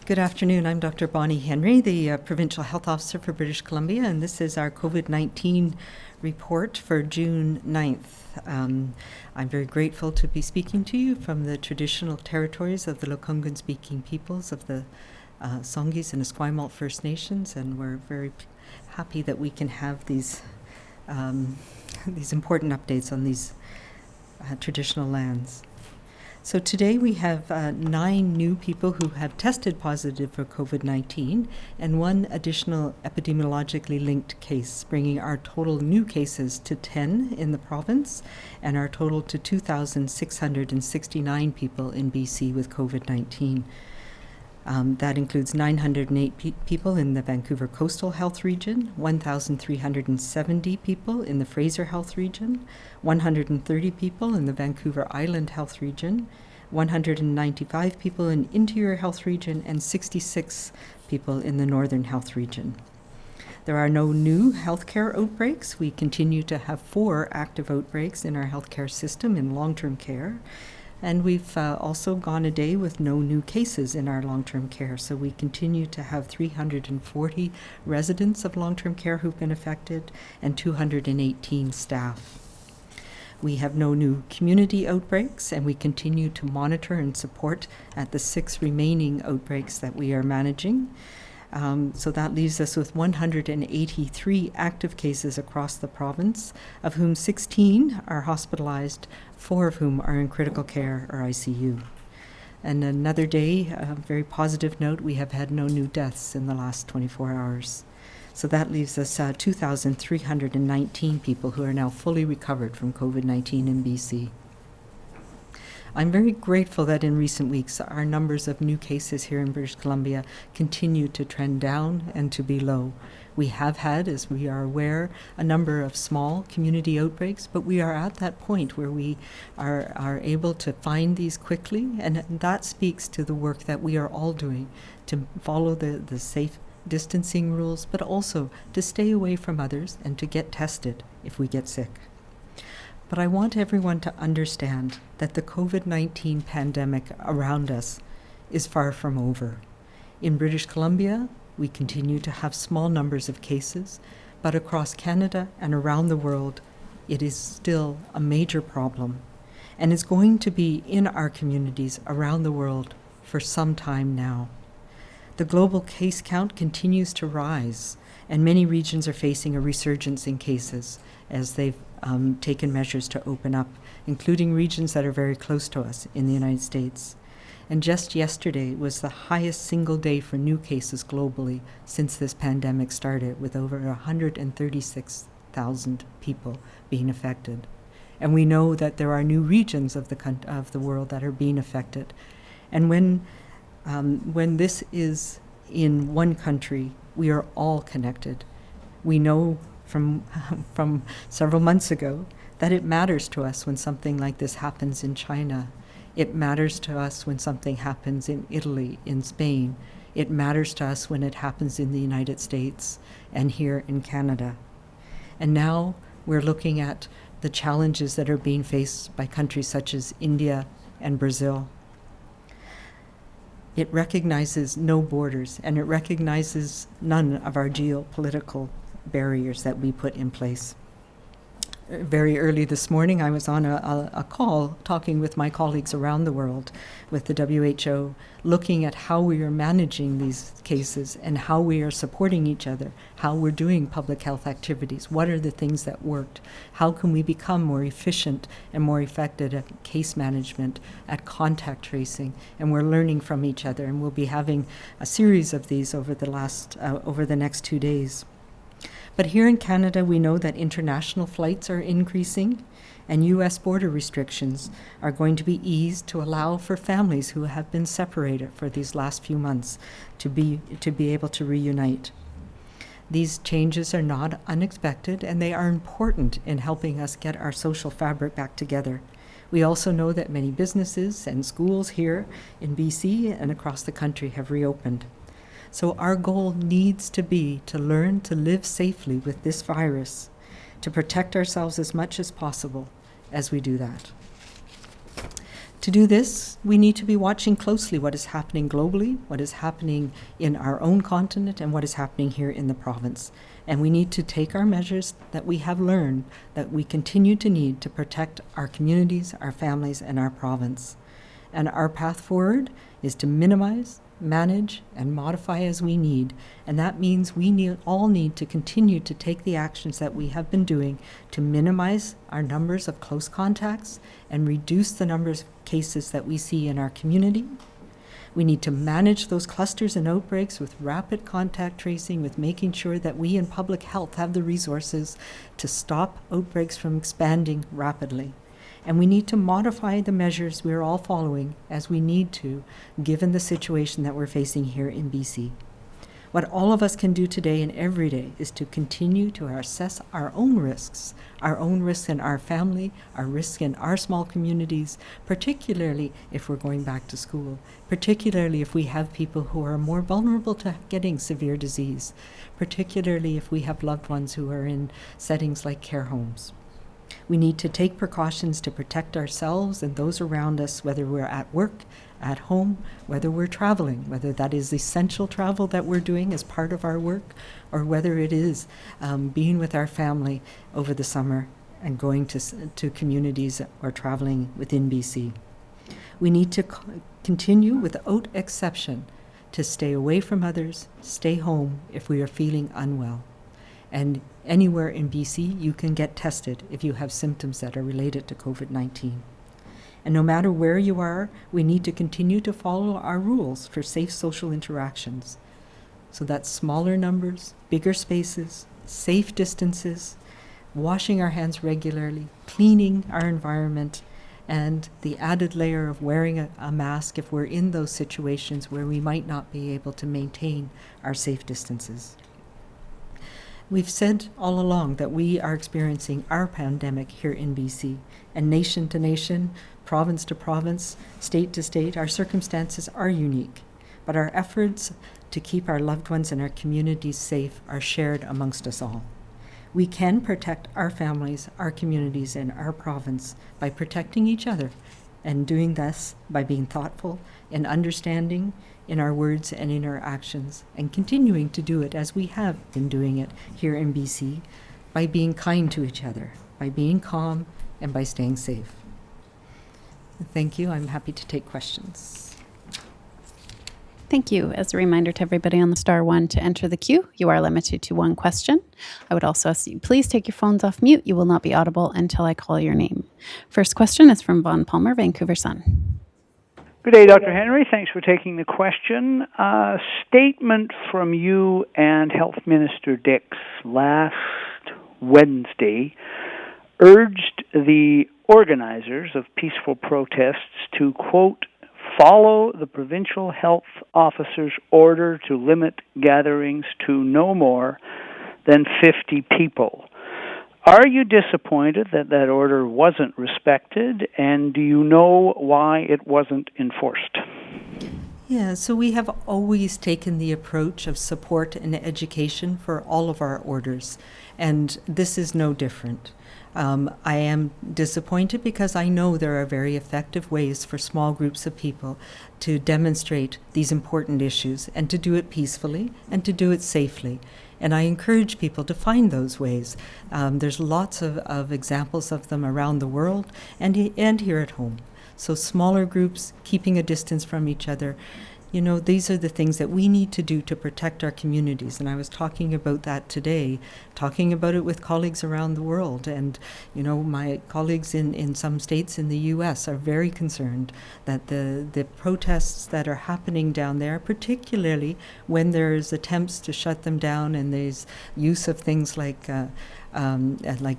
Good afternoon. I'm Dr. Bonnie Henry, the Provincial Health Officer for British Columbia, and this is our COVID-19 report for June 9th. I'm very grateful to be speaking to you from the traditional territories of the Lekwungen-speaking peoples of the Songhees and Esquimalt First Nations, and we're very happy that we can have these important updates on these traditional lands. So today we have 9 new people who have tested positive for COVID-19 and 1 additional epidemiologically linked case, bringing our total new cases to 10 in the province and our total to 2,669 people in BC with COVID-19. That includes 908 people in the Vancouver Coastal Health Region, 1,370 people in the Fraser Health Region, 130 people in the Vancouver Island Health Region, 195 people in Interior Health Region, and 66 people in the Northern Health Region. There are no new healthcare outbreaks. We continue to have 4 active outbreaks in our healthcare system in long-term care. And we've also gone a day with no new cases in our long-term care. So we continue to have 340 residents of long-term care who've been affected and 218 staff. We have no new community outbreaks, and we continue to monitor and support at the 6 remaining outbreaks that we are managing. So that leaves us with 183 active cases across the province, of whom 16 are hospitalized, 4 of whom are in critical care or ICU. And another day, a very positive note, we have had no new deaths in the last 24 hours. So that leaves us 2,319 people who are now fully recovered from COVID-19 in BC. I'm very grateful that in recent weeks our numbers of new cases here in British Columbia continue to trend down and to be low. We have had, as we are aware, a number of small community outbreaks, but we are at that point where we are able to find these quickly, and that speaks to the work that we are all doing to follow the safe distancing rules, but also to stay away from others and to get tested if we get sick. But I want everyone to understand that the COVID-19 pandemic around us is far from over. In British Columbia, we continue to have small numbers of cases, but across Canada and around the world, it is still a major problem, and is going to be in our communities around the world for some time now. The global case count continues to rise, and many regions are facing a resurgence in cases as they've taken measures to open up, including regions that are very close to us in the United States. And just yesterday was the highest single day for new cases globally since this pandemic started, with over 136,000 people being affected. And we know that there are new regions of the world that are being affected. And when this is in one country, we are all connected. We know from several months ago that it matters to us when something like this happens in China. It matters to us when something happens in Italy, in Spain. It matters to us when it happens in the United States and here in Canada. And now we're looking at the challenges that are being faced by countries such as India and Brazil. It recognizes no borders, and it recognizes none of our geopolitical barriers that we put in place. Very early this morning, I was on a call talking with my colleagues around the world with the WHO, looking at how we are managing these cases and how we are supporting each other, how we're doing public health activities, what are the things that worked, how can we become more efficient and more effective at case management, at contact tracing, and we're learning from each other, and we'll be having a series of these over the next 2 days. But here in Canada, we know that international flights are increasing, and U.S. border restrictions are going to be eased to allow for families who have been separated for these last few months to be able to reunite. These changes are not unexpected, and they are important in helping us get our social fabric back together. We also know that many businesses and schools here in BC and across the country have reopened. So our goal needs to be to learn to live safely with this virus, to protect ourselves as much as possible as we do that. To do this, we need to be watching closely what is happening globally, what is happening in our own continent, and what is happening here in the province. And we need to take our measures that we have learned that we continue to need to protect our communities, our families, and our province. And our path forward is to minimize, manage, and modify as we need. And that means we all need to continue to take the actions that we have been doing to minimize our numbers of close contacts and reduce the numbers of cases that we see in our community. We need to manage those clusters and outbreaks with rapid contact tracing, with making sure that we in public health have the resources to stop outbreaks from expanding rapidly. And we need to modify the measures we're all following as we need to, given the situation that we're facing here in BC. What all of us can do today and every day is to continue to assess our own risks in our family, our risks in our small communities, particularly if we're going back to school, particularly if we have people who are more vulnerable to getting severe disease, particularly if we have loved ones who are in settings like care homes. We need to take precautions to protect ourselves and those around us, whether we're at work, at home, whether we're traveling, whether that is essential travel that we're doing as part of our work, or whether it is being with our family over the summer and going to communities or traveling within BC. We need to continue without exception to stay away from others, stay home if we are feeling unwell. And anywhere in BC, you can get tested if you have symptoms that are related to COVID-19. And no matter where you are, we need to continue to follow our rules for safe social interactions. So that's smaller numbers, bigger spaces, safe distances, washing our hands regularly, cleaning our environment, and the added layer of wearing a mask if we're in those situations where we might not be able to maintain our safe distances. We've said all along that we are experiencing our pandemic here in BC, and nation to nation, province to province, state to state, our circumstances are unique, but our efforts to keep our loved ones and our communities safe are shared amongst us all. We can protect our families, our communities, and our province by protecting each other, and doing this by being thoughtful and understanding in our words and in our actions, and continuing to do it as we have been doing it here in BC, by being kind to each other, by being calm, and by staying safe. Thank you. I'm happy to take questions. Thank you. As a reminder to everybody on the *1 to enter the queue, you are limited to one question. I would also ask you, please take your phones off mute. You will not be audible until I call your name. First question is from Vaughn Palmer, Vancouver Sun. Good day, Dr. Henry. Thanks for taking the question. A statement from you and Health Minister Dix last Wednesday urged the organizers of peaceful protests to, quote, follow the provincial health officer's order to limit gatherings to no more than 50 people. Are you disappointed that that order wasn't respected, and do you know why it wasn't enforced? Yeah, so we have always taken the approach of support and education for all of our orders, and this is no different. I am disappointed because I know there are very effective ways for small groups of people to demonstrate these important issues and to do it peacefully and to do it safely. And I encourage people to find those ways. There's lots of examples of them around the world and here at home. So smaller groups, keeping a distance from each other. You know, these are the things that we need to do to protect our communities. And I was talking about that today, talking about it with colleagues around the world. And, you know, my colleagues in some states in the U.S. are very concerned that the protests that are happening down there, particularly when there's attempts to shut them down and there's use of things like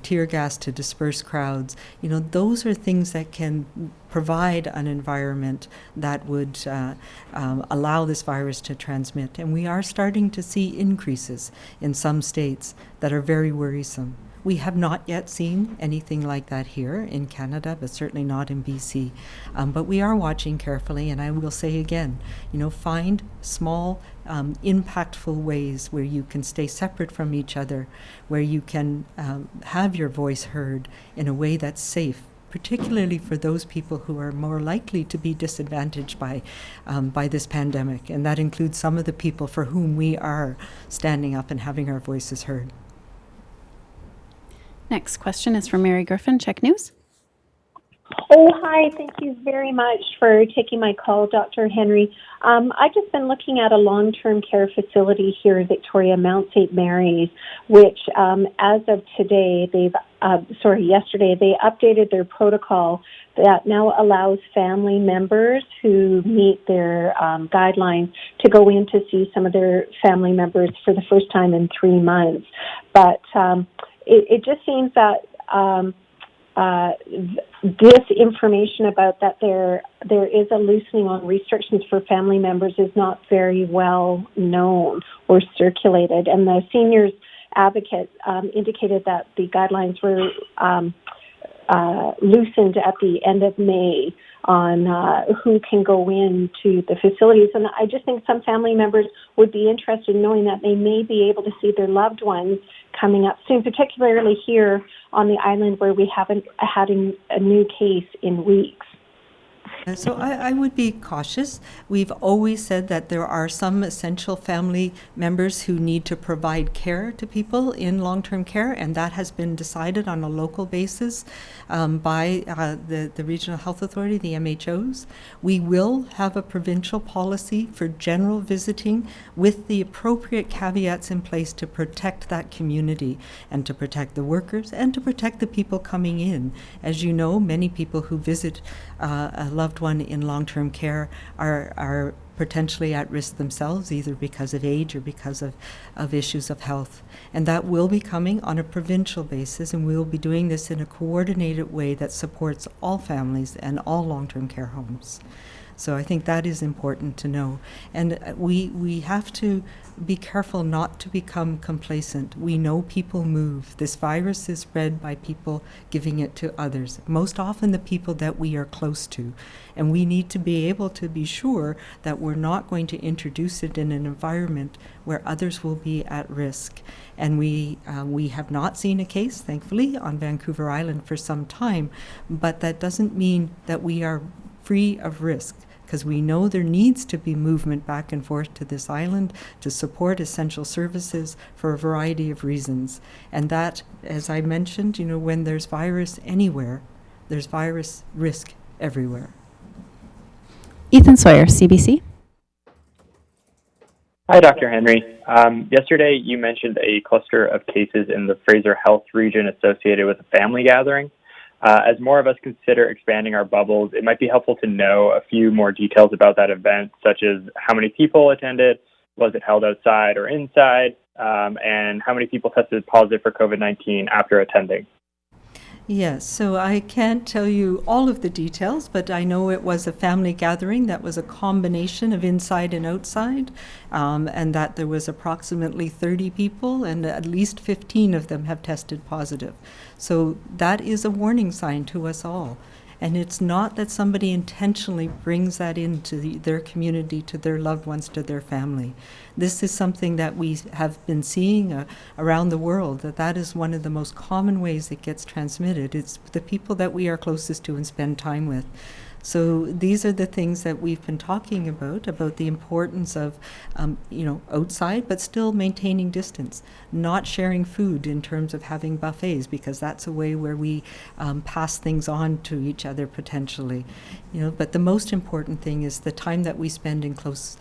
tear gas to disperse crowds, you know, those are things that can provide an environment that would allow this virus to transmit. And we are starting to see increases in some states that are very worrisome. We have not yet seen anything like that here in Canada, but certainly not in BC. But we are watching carefully, and I will say again, you know, find small, impactful ways where you can stay separate from each other, where you can have your voice heard in a way that's safe particularly for those people who are more likely to be disadvantaged by this pandemic. And that includes some of the people for whom we are standing up and having our voices heard. Next question is from Mary Griffin, Check News. Oh, hi. Thank you very much for taking my call, Dr. Henry. I've just been looking at a long-term care facility here in Victoria, Mount St. Mary's, which as of today, yesterday, they updated their protocol that now allows family members who meet their guidelines to go in to see some of their family members for the first time in 3 months. But it just seems that this information about that there is a loosening on restrictions for family members is not very well known or circulated. And the seniors advocate indicated that the guidelines were loosened at the end of May on who can go into the facilities. And I just think some family members would be interested in knowing that they may be able to see their loved ones coming up soon, particularly here on the island where we haven't had a new case in weeks. So I would be cautious. We've always said that there are some essential family members who need to provide care to people in long-term care, and that has been decided on a local basis by the Regional Health Authority, the MHOs. We will have a provincial policy for general visiting with the appropriate caveats in place to protect that community and to protect the workers and to protect the people coming in. As you know, many people who visit a loved one in long-term care are potentially at risk themselves, either because of age or because of issues of health. And that will be coming on a provincial basis, and we will be doing this in a coordinated way that supports all families and all long-term care homes. So I think that is important to know. And we have to be careful not to become complacent. We know people move. This virus is spread by people giving it to others, most often the people that we are close to. And we need to be able to be sure that we're not going to introduce it in an environment where others will be at risk. And we have not seen a case, thankfully, on Vancouver Island for some time, but that doesn't mean that we are free of risk, because we know there needs to be movement back and forth to this island to support essential services for a variety of reasons. And that, as I mentioned, when there's virus anywhere, there's virus risk everywhere. Ethan Sawyer, CBC. Hi, Dr. Henry. Yesterday, you mentioned a cluster of cases in the Fraser Health region associated with a family gathering. As more of us consider expanding our bubbles, it might be helpful to know a few more details about that event, such as how many people attended, was it held outside or inside, and how many people tested positive for COVID-19 after attending. Yes, so I can't tell you all of the details, but I know it was a family gathering that was a combination of inside and outside, and that there was approximately 30 people, and at least 15 of them have tested positive. So that is a warning sign to us all. And it's not that somebody intentionally brings that into their community, to their loved ones, to their family. This is something that we have been seeing around the world, that is one of the most common ways it gets transmitted. It's the people that we are closest to and spend time with. So these are the things that we've been talking about the importance of, outside, but still maintaining distance, not sharing food in terms of having buffets, because that's a way where we pass things on to each other potentially. But the most important thing is the time that we spend in close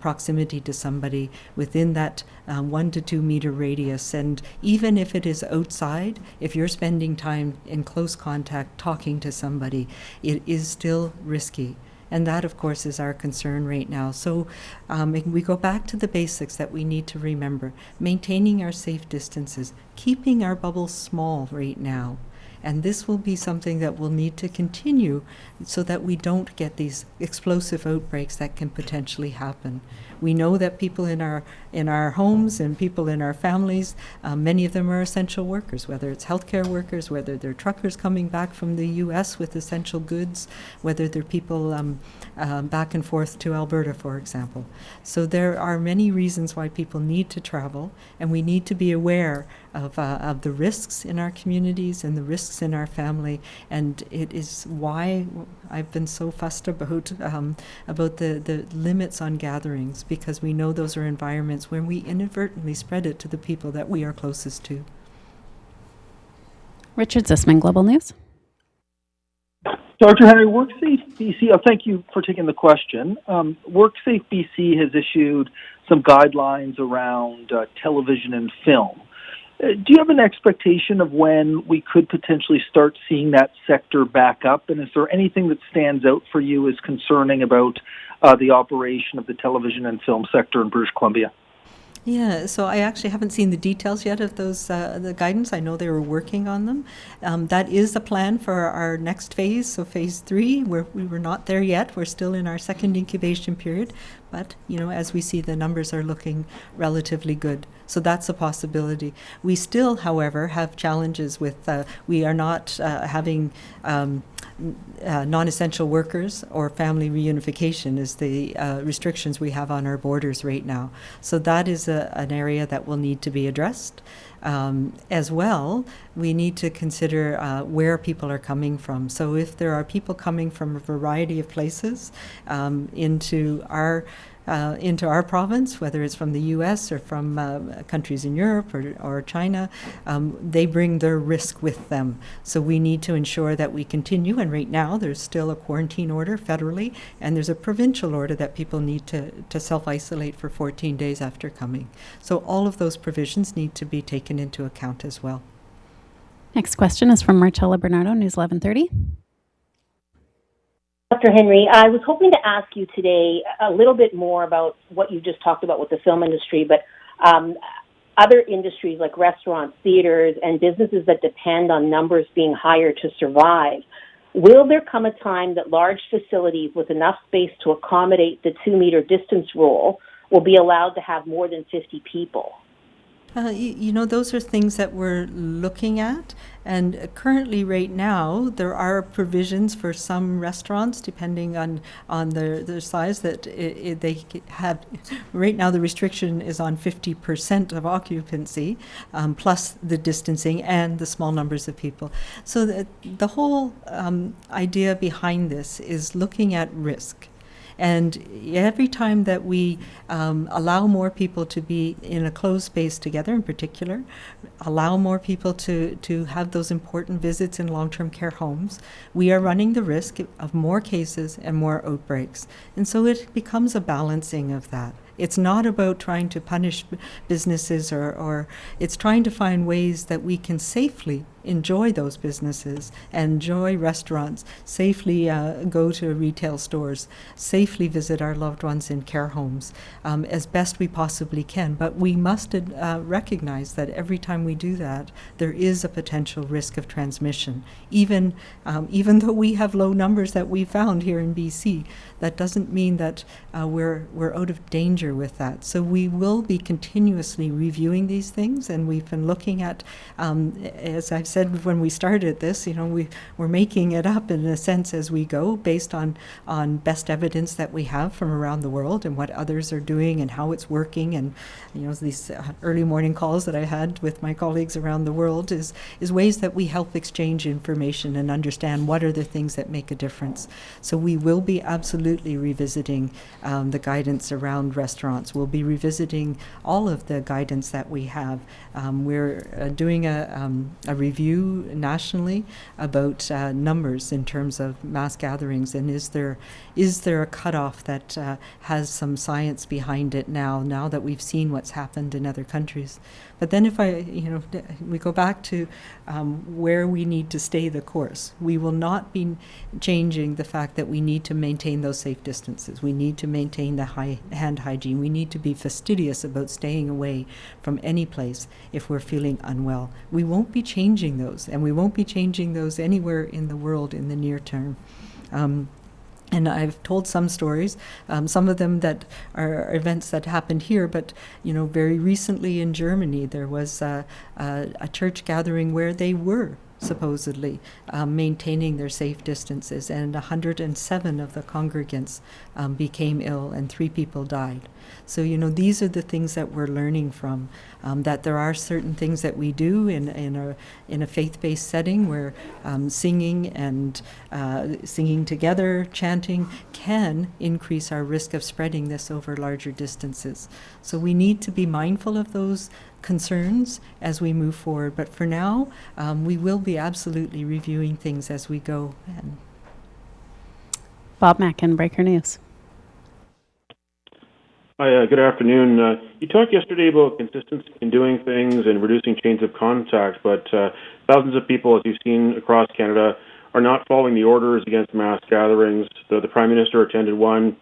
proximity to somebody within that 1 to 2 meter radius. And even if it is outside, if you're spending time in close contact talking to somebody, it is still risky. And that, of course, is our concern right now. So we go back to the basics that we need to remember. Maintaining our safe distances, keeping our bubbles small right now. And this will be something that will need to continue so that we don't get these explosive outbreaks that can potentially happen. We know that people in our homes and people in our families, many of them are essential workers, whether it's healthcare workers, whether they're truckers coming back from the U.S. with essential goods, whether they're people back and forth to Alberta, for example. So there are many reasons why people need to travel, and we need to be aware of the risks in our communities and the risks risks in our family, and it is why I've been so fussed about the limits on gatherings, because we know those are environments where we inadvertently spread it to the people that we are closest to. Richard Zisman, Global News. Dr. Henry, WorkSafe BC, thank you for taking the question. WorkSafe BC has issued some guidelines around television and film. Do you have an expectation of when we could potentially start seeing that sector back up? And is there anything that stands out for you as concerning about the operation of the television and film sector in British Columbia? Yeah, so I actually haven't seen the details yet of those the guidance. I know they were working on them. That is a plan for our next phase, so phase 3. We were not there yet. We're still in our second incubation period, but as we see, the numbers are looking relatively good. So that's a possibility. We still, however, have challenges with we are not having non-essential workers or family reunification is the restrictions we have on our borders right now. So that is an area that will need to be addressed. As well, we need to consider where people are coming from. So if there are people coming from a variety of places into our province, whether it's from the U.S. or from countries in Europe or China, they bring their risk with them. So we need to ensure that we continue, and right now there's still a quarantine order federally, and there's a provincial order that people need to self-isolate for 14 days after coming. So all of those provisions need to be taken into account as well. Next question is from Marcella Bernardo, News 1130. Dr. Henry, I was hoping to ask you today a little bit more about what you just talked about with the film industry, but other industries like restaurants, theaters, and businesses that depend on numbers being higher to survive. Will there come a time that large facilities with enough space to accommodate the 2-meter distance rule will be allowed to have more than 50 people? Those are things that we're looking at, and currently right now there are provisions for some restaurants depending on their size that they have. Right now the restriction is on 50% of occupancy plus the distancing and the small numbers of people. So the whole idea behind this is looking at risk. And every time that we allow more people to be in a closed space together, in particular, allow more people to have those important visits in long-term care homes, we are running the risk of more cases and more outbreaks. And so it becomes a balancing of that. It's not about trying to punish businesses or it's trying to find ways that we can safely enjoy those businesses and enjoy restaurants, safely go to retail stores, safely visit our loved ones in care homes as best we possibly can. But we must recognize that every time we do that, there is a potential risk of transmission. Even though we have low numbers that we found here in BC, that doesn't mean that we're out of danger with that. So we will be continuously reviewing these things, and we've been looking at, as I've said when we started this, we're making it up in a sense as we go based on best evidence that we have from around the world and what others are doing and how it's working. And these early morning calls that I had with my colleagues around the world is ways that we help exchange information and understand what are the things that make a difference. So we will be absolutely revisiting the guidance around restaurants. We'll be revisiting all of the guidance that we have. We're doing a review nationally about numbers in terms of mass gatherings, and is there a cutoff that has some science behind it now that we've seen what's happened in other countries. But then if we go back to where we need to stay the course, we will not be changing the fact that we need to maintain those safe distances. We need to maintain the high hand hygiene. We need to be fastidious about staying away from any place if we're feeling unwell. We won't be changing those, and we won't be changing those anywhere in the world in the near term. And I've told some stories, some of them that are events that happened here, but very recently in Germany there was a church gathering where they were supposedly, maintaining their safe distances, and 107 of the congregants became ill and 3 people died. So, these are the things that we're learning from, that there are certain things that we do in a faith-based setting where singing and singing together, chanting, can increase our risk of spreading this over larger distances. So we need to be mindful of those concerns as we move forward. But for now, we will be absolutely reviewing things as we go. And Bob Mackin, Breaker News. Hi, good afternoon. You talked yesterday about consistency in doing things and reducing chains of contact, but thousands of people, as you've seen across Canada, are not following the orders against mass gatherings. The Prime Minister attended one,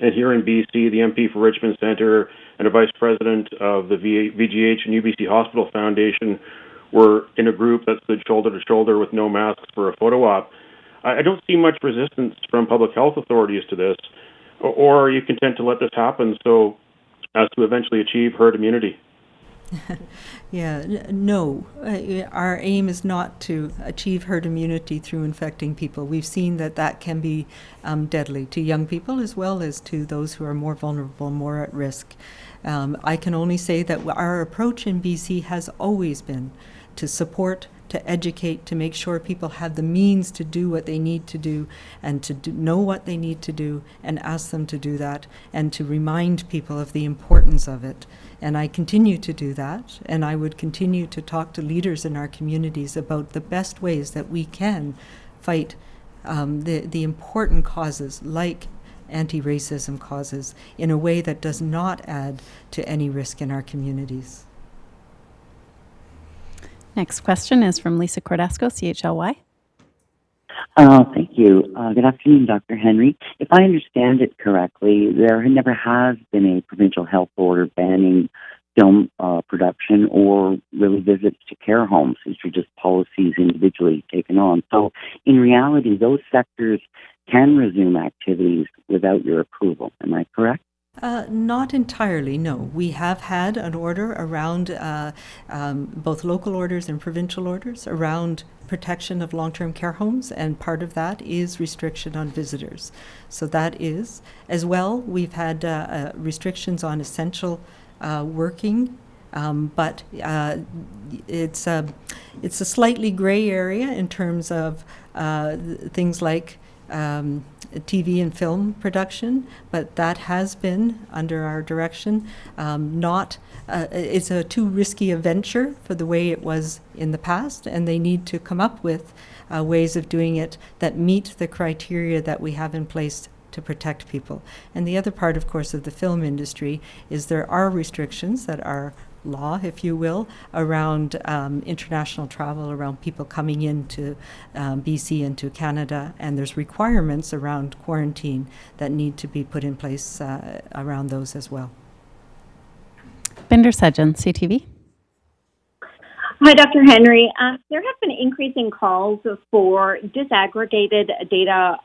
and here in BC, the MP for Richmond Centre and a Vice President of the VGH and UBC Hospital Foundation were in a group that stood shoulder to shoulder with no masks for a photo op. I don't see much resistance from public health authorities to this. Or are you content to let this happen so as to eventually achieve herd immunity? No. Our aim is not to achieve herd immunity through infecting people. We've seen that can be deadly to young people as well as to those who are more vulnerable, more at risk. I can only say that our approach in BC has always been to support, to educate, to make sure people have the means to do what they need to do and to know what they need to do and ask them to do that and to remind people of the importance of it. And I continue to do that, and I would continue to talk to leaders in our communities about the best ways that we can fight the important causes like anti-racism causes in a way that does not add to any risk in our communities. Next question is from Lisa Cordasco, CHLY. Thank you. Good afternoon, Dr. Henry. If I understand it correctly, there never has been a provincial health order banning film production or really visits to care homes. These are just policies individually taken on. So in reality, those sectors can resume activities without your approval. Am I correct? Not entirely, no. We have had an order around both local orders and provincial orders around protection of long-term care homes, and part of that is restriction on visitors. So that is, as well, we've had restrictions on essential working, but it's a slightly gray area in terms of things like TV and film production, but that has been under our direction. It's a too risky a venture for the way it was in the past, and they need to come up with ways of doing it that meet the criteria that we have in place to protect people. And the other part, of course, of the film industry is there are restrictions that are law, if you will, around international travel, around people coming into BC and to Canada, and there's requirements around quarantine that need to be put in place around those as well. Binder Sedjan, CTV. Hi, Dr. Henry. There have been increasing calls for disaggregated data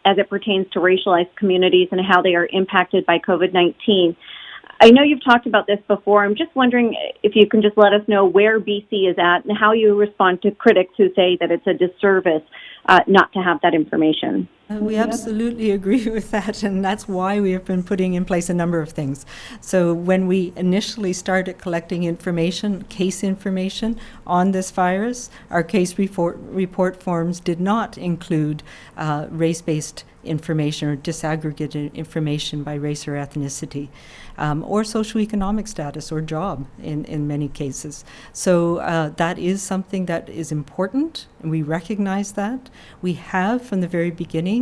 as it pertains to racialized communities and how they are impacted by COVID-19. I know you've talked about this before. I'm just wondering if you can just let us know where BC is at and how you respond to critics who say that it's a disservice not to have that information. We absolutely agree with that, and that's why we have been putting in place a number of things. So when we initially started collecting information, case information on this virus, our case report forms did not include race-based information or disaggregated information by race or ethnicity, or socioeconomic status or job in many cases. So that is something that is important, and we recognize that. We have, from the very beginning,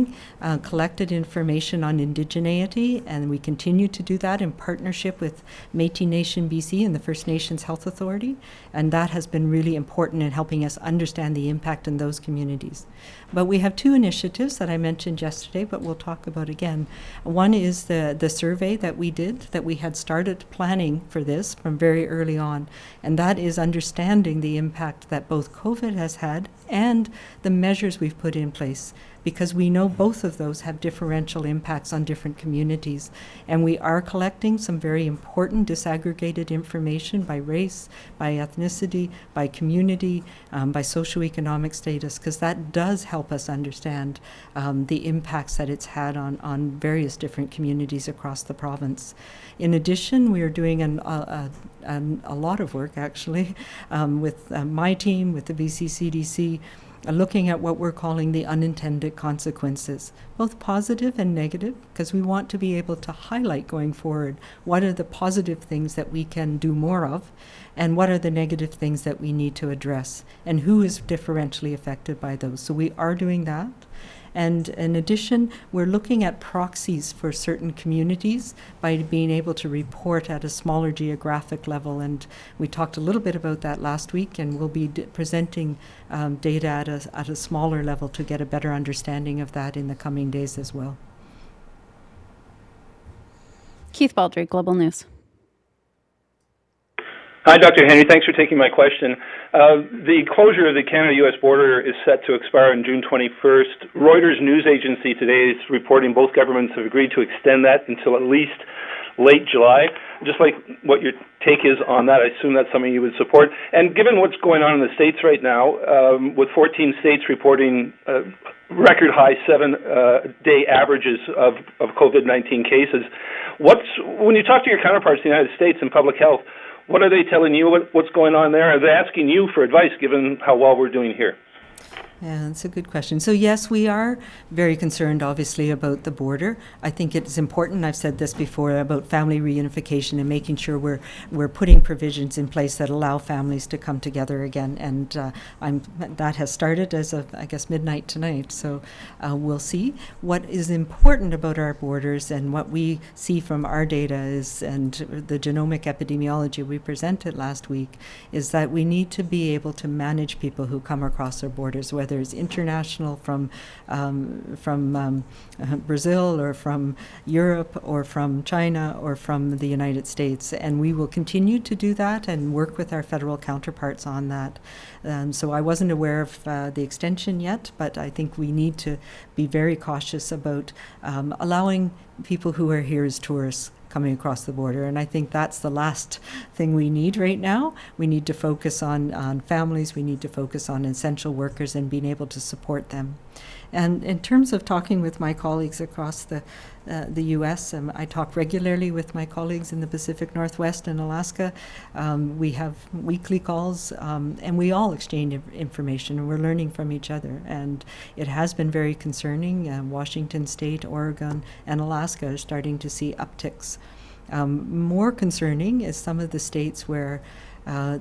collected information on indigeneity, and we continue to do that in partnership with Métis Nation BC and the First Nations Health Authority, and that has been really important in helping us understand the impact in those communities. But we have two initiatives that I mentioned yesterday, but we'll talk about again. One is the survey that we did, that we had started planning for this from very early on, and that is understanding the impact that both COVID has had and the measures we've we've put in place, because we know both of those have differential impacts on different communities. And we are collecting some very important disaggregated information by race, by ethnicity, by community, by socioeconomic status, because that does help us understand the impacts that it's had on various different communities across the province. In addition, we are doing a lot of work, actually, with my team, with the BC CDC, looking at what we're calling the unintended consequences, both positive and negative, because we want to be able to highlight going forward what are the positive things that we can do more of, and what are the negative things that we need to address, and who is differentially affected by those. So we are doing that. And in addition, we're looking at proxies for certain communities by being able to report at a smaller geographic level. And we talked a little bit about that last week, and we'll be presenting data at a smaller level to get a better understanding of that in the coming days as well. Keith Baldry, Global News. Hi, Dr. Henry. Thanks for taking my question. The closure of the Canada-U.S. border is set to expire on June 21st. Reuters news agency today is reporting both governments have agreed to extend that until at least late July. Just like what your take is on that, I assume that's something you would support. And given what's going on in the States right now, with 14 states reporting record high 7-day averages of COVID-19 cases, when you talk to your counterparts in the United States in public health, what are they telling you? What's going on there? Are they asking you for advice given how well we're doing here? Yeah, that's a good question. So yes, we are very concerned, obviously, about the border. I think it's important, I've said this before, about family reunification and making sure we're putting provisions in place that allow families to come together again. And that has started as of, I guess, midnight tonight. So we'll see. What is important about our borders and what we see from our data is, and the genomic epidemiology we presented last week, is that we need to be able to manage people who come across our borders, whether it's international from Brazil or from Europe or from China or from the United States. And we will continue to do that and work with our federal counterparts on that. So I wasn't aware of the extension yet, but I think we need to be very cautious about allowing people who are here as tourists coming across the border. And I think that's the last thing we need right now. We need to focus on families. We need to focus on essential workers and being able to support them. And in terms of talking with my colleagues across the U.S., I talk regularly with my colleagues in the Pacific Northwest and Alaska. We have weekly calls, and we all exchange information, and we're learning from each other. And it has been very concerning. Washington State, Oregon, and Alaska are starting to see upticks. More concerning is some of the states where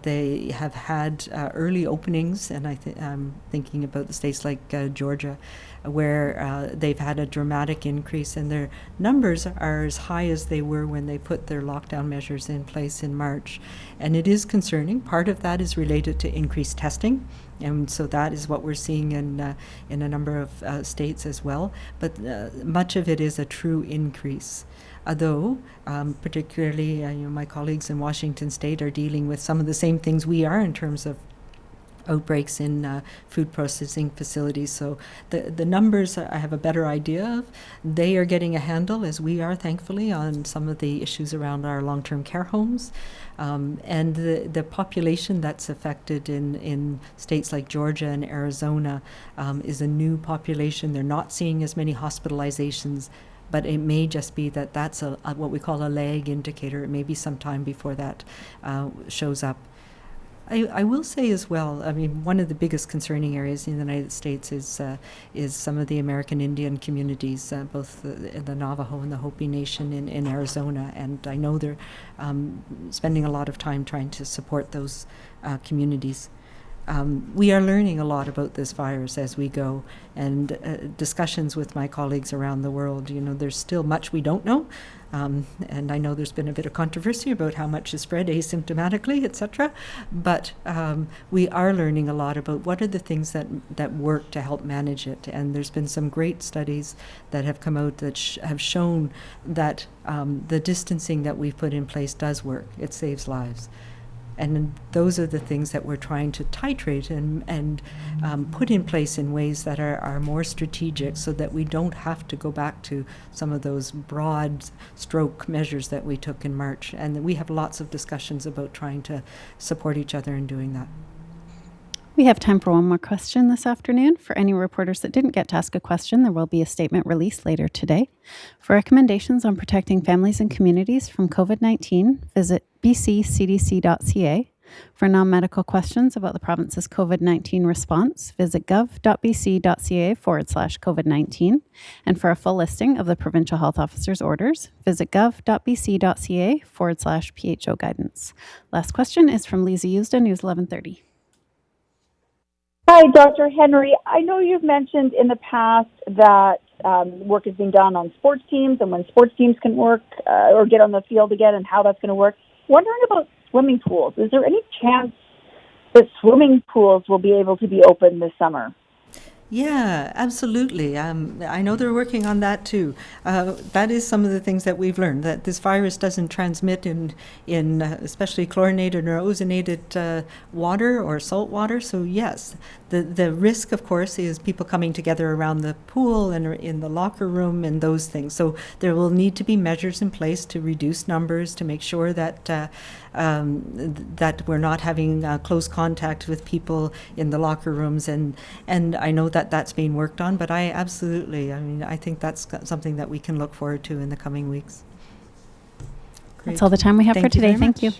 they have had early openings, and I'm thinking about the states like Georgia, where they've had a dramatic increase, and their numbers are as high as they were when they put their lockdown measures in place in March. And it is concerning. Part of that is related to increased testing, and so that is what we're seeing in a number of states as well. But much of it is a true increase. Although, particularly my colleagues in Washington State are dealing with some of the same things we are in terms of outbreaks in food processing facilities. So the numbers I have a better idea of. They are getting a handle, as we are, thankfully, on some of the issues around our long-term care homes. And the population that's affected in states like Georgia and Arizona is a new population. They're not seeing as many hospitalizations, but it may just be that that's what we call a lag indicator. It may be some time before that shows up. I will say as well, I mean, one of the biggest concerning areas in the United States is some of the American Indian communities, both the Navajo and the Hopi Nation in Arizona, and I know they're spending a lot of time trying to support those communities. We are learning a lot about this virus as we go, and discussions with my colleagues around the world, there's still much we don't know, and I know there's been a bit of controversy about how much is spread asymptomatically, etc., but we are learning a lot about what are the things that work to help manage it, and there's been some great studies that have come out that have shown that the distancing that we've put in place does work. It saves lives. And those are the things that we're trying to titrate and put in place in ways that are more strategic, so that we don't have to go back to some of those broad stroke measures that we took in March. And we have lots of discussions about trying to support each other in doing that. We have time for one more question this afternoon. For any reporters that didn't get to ask a question, there will be a statement released later today. For recommendations on protecting families and communities from COVID-19, visit bccdc.ca. For non-medical questions about the province's COVID-19 response, visit gov.bc.ca/COVID-19. And for a full listing of the provincial health officer's orders, visit gov.bc.ca/PHO guidance. Last question is from Lisa Usda, News 1130. Hi, Dr. Henry. I know you've mentioned in the past that work is being done on sports teams and when sports teams can work or get on the field again and how that's going to work. Wondering about swimming pools. Is there any chance that swimming pools will be able to be open this summer? Yeah, absolutely. I know they're working on that too. That is some of the things that we've learned, that this virus doesn't transmit in especially chlorinated or ozonated water or salt water. So yes, the risk, of course, is people coming together around the pool and in the locker room and those things. So there will need to be measures in place to reduce numbers, to make sure that that we're not having close contact with people in the locker rooms, and I know that that's being worked on, but I think that's something that we can look forward to in the coming weeks. Great. That's all the time we have for today. Thank you.